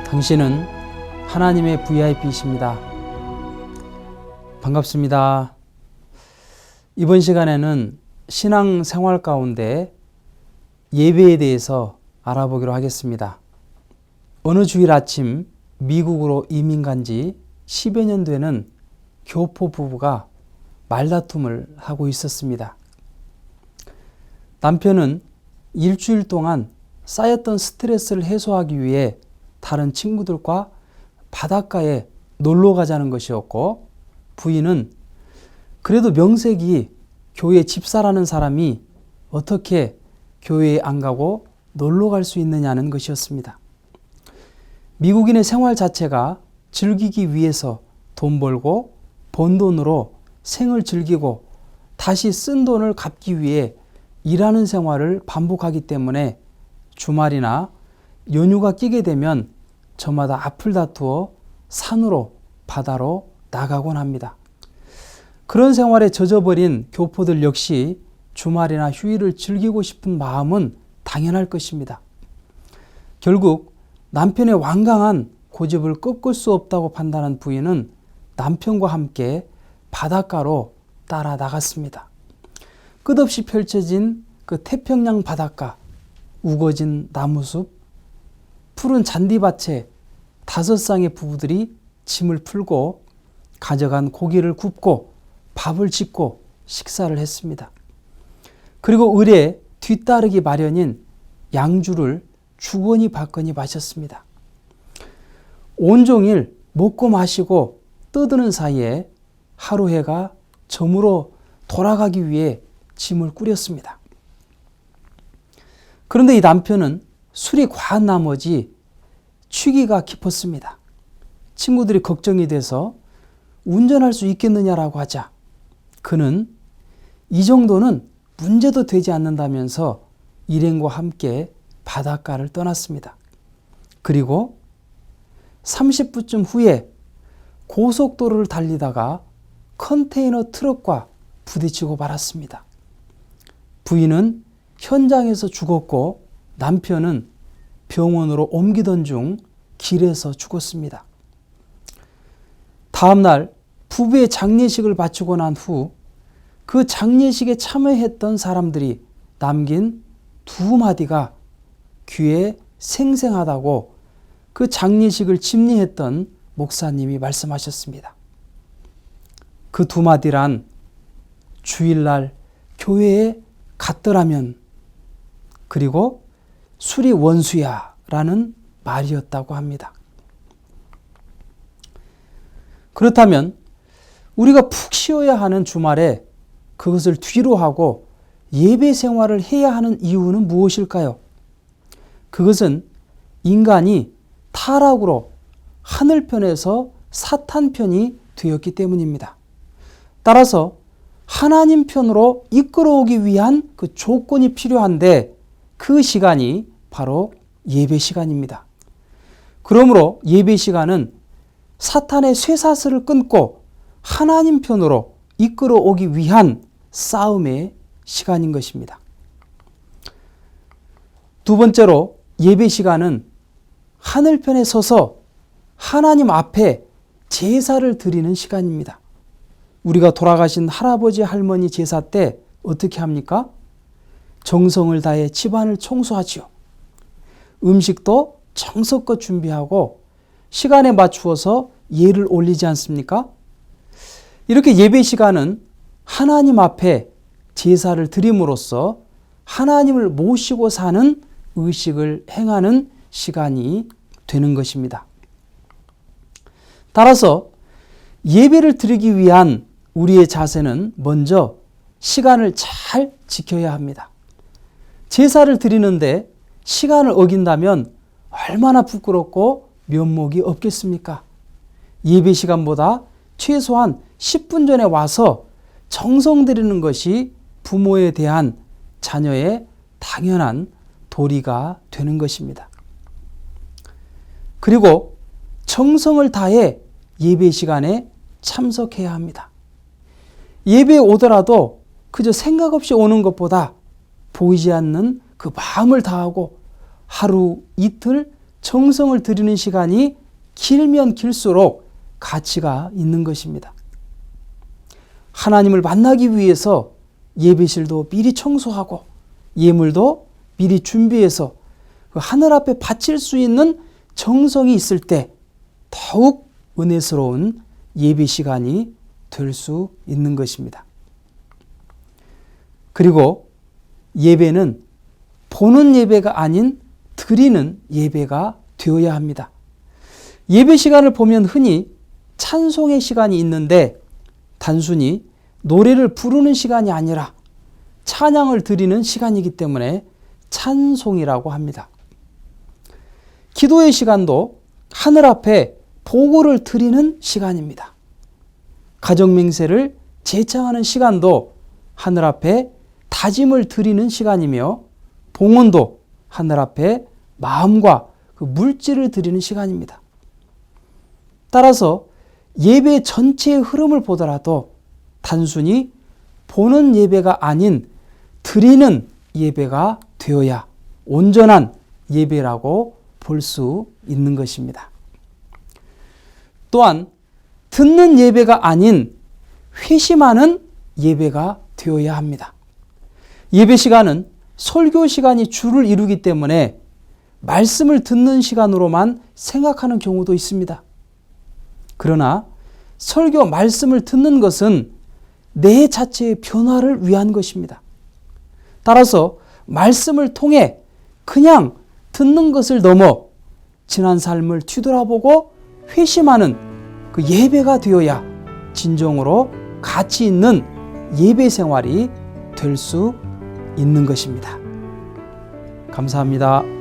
당신은 하나님의 VIP이십니다. 반갑습니다. 이번 시간에는 신앙생활 가운데 예배에 대해서 알아보기로 하겠습니다. 어느 주일 아침 미국으로 이민 간 지 10여 년 되는 교포 부부가 말다툼을 하고 있었습니다. 남편은 일주일 동안 쌓였던 스트레스를 해소하기 위해 다른 친구들과 바닷가에 놀러 가자는 것이었고, 부인은 그래도 명색이 교회 집사라는 사람이 어떻게 교회에 안 가고 놀러 갈 수 있느냐는 것이었습니다. 미국인의 생활 자체가 즐기기 위해서 돈 벌고 번 돈으로 생을 즐기고 다시 쓴 돈을 갚기 위해 일하는 생활을 반복하기 때문에 주말이나 연휴가 끼게 되면 저마다 앞을 다투어 산으로 바다로 나가곤 합니다. 그런 생활에 젖어버린 교포들 역시 주말이나 휴일을 즐기고 싶은 마음은 당연할 것입니다. 결국 남편의 완강한 고집을 꺾을 수 없다고 판단한 부인은 남편과 함께 바닷가로 따라 나갔습니다. 끝없이 펼쳐진 그 태평양 바닷가, 우거진 나무숲, 푸른 잔디밭에 5쌍의 부부들이 짐을 풀고 가져간 고기를 굽고 밥을 짓고 식사를 했습니다. 그리고 을에 뒤따르기 마련인 양주를 주거니 받거니 마셨습니다. 온종일 먹고 마시고 떠드는 사이에 하루 해가 저물어 돌아가기 위해 짐을 꾸렸습니다. 그런데 이 남편은 술이 과한 나머지 취기가 깊었습니다. 친구들이 걱정이 돼서 운전할 수 있겠느냐라고 하자 그는 이 정도는 문제도 되지 않는다면서 일행과 함께 바닷가를 떠났습니다. 그리고 30분쯤 후에 고속도로를 달리다가 컨테이너 트럭과 부딪히고 말았습니다. 부인은 현장에서 죽었고 남편은 병원으로 옮기던 중 길에서 죽었습니다. 다음 날 부부의 장례식을 마치고 난 후 그 장례식에 참여했던 사람들이 남긴 2마디가 귀에 생생하다고 그 장례식을 집례했던 목사님이 말씀하셨습니다. 그 2마디란 주일날 교회에 갔더라면, 그리고 술이 원수야 라는 말이었다고 합니다. 그렇다면 우리가 푹 쉬어야 하는 주말에 그것을 뒤로 하고 예배 생활을 해야 하는 이유는 무엇일까요? 그것은 인간이 타락으로 하늘편에서 사탄편이 되었기 때문입니다. 따라서 하나님 편으로 이끌어오기 위한 그 조건이 필요한데 그 시간이 바로 예배 시간입니다. 그러므로 예배 시간은 사탄의 쇠사슬을 끊고 하나님 편으로 이끌어오기 위한 싸움의 시간인 것입니다. 두 번째로 예배 시간은 하늘편에 서서 하나님 앞에 제사를 드리는 시간입니다. 우리가 돌아가신 할아버지 할머니 제사 때 어떻게 합니까? 정성을 다해 집안을 청소하지요. 음식도 정성껏 준비하고 시간에 맞추어서 예를 올리지 않습니까? 이렇게 예배 시간은 하나님 앞에 제사를 드림으로써 하나님을 모시고 사는 의식을 행하는 시간이 되는 것입니다. 따라서 예배를 드리기 위한 우리의 자세는 먼저 시간을 잘 지켜야 합니다. 제사를 드리는데 시간을 어긴다면 얼마나 부끄럽고 면목이 없겠습니까? 예배 시간보다 최소한 10분 전에 와서 정성 들이는 것이 부모에 대한 자녀의 당연한 도리가 되는 것입니다. 그리고 정성을 다해 예배 시간에 참석해야 합니다. 예배에 오더라도 그저 생각 없이 오는 것보다 보이지 않는 그 마음을 다하고 하루 이틀 정성을 들이는 시간이 길면 길수록 가치가 있는 것입니다. 하나님을 만나기 위해서 예배실도 미리 청소하고 예물도 미리 준비해서 그 하늘 앞에 바칠 수 있는 정성이 있을 때 더욱 은혜스러운 예배 시간이 될 수 있는 것입니다. 그리고 예배는 보는 예배가 아닌 드리는 예배가 되어야 합니다. 예배 시간을 보면 흔히 찬송의 시간이 있는데 단순히 노래를 부르는 시간이 아니라 찬양을 드리는 시간이기 때문에 찬송이라고 합니다. 기도의 시간도 하늘 앞에 보고를 드리는 시간입니다. 가정맹세를 제창하는 시간도 하늘 앞에 다짐을 드리는 시간이며 봉헌도 하늘 앞에 마음과 그 물질을 드리는 시간입니다. 따라서 예배 전체의 흐름을 보더라도 단순히 보는 예배가 아닌 드리는 예배가 되어야 온전한 예배라고 볼 수 있는 것입니다. 또한 듣는 예배가 아닌 회심하는 예배가 되어야 합니다. 예배 시간은 설교 시간이 주를 이루기 때문에 말씀을 듣는 시간으로만 생각하는 경우도 있습니다. 그러나 설교 말씀을 듣는 것은 내 자체의 변화를 위한 것입니다. 따라서 말씀을 통해 그냥 듣는 것을 넘어 지난 삶을 뒤돌아보고 회심하는 그 예배가 되어야 진정으로 가치 있는 예배 생활이 될 수 있는 것입니다. 감사합니다.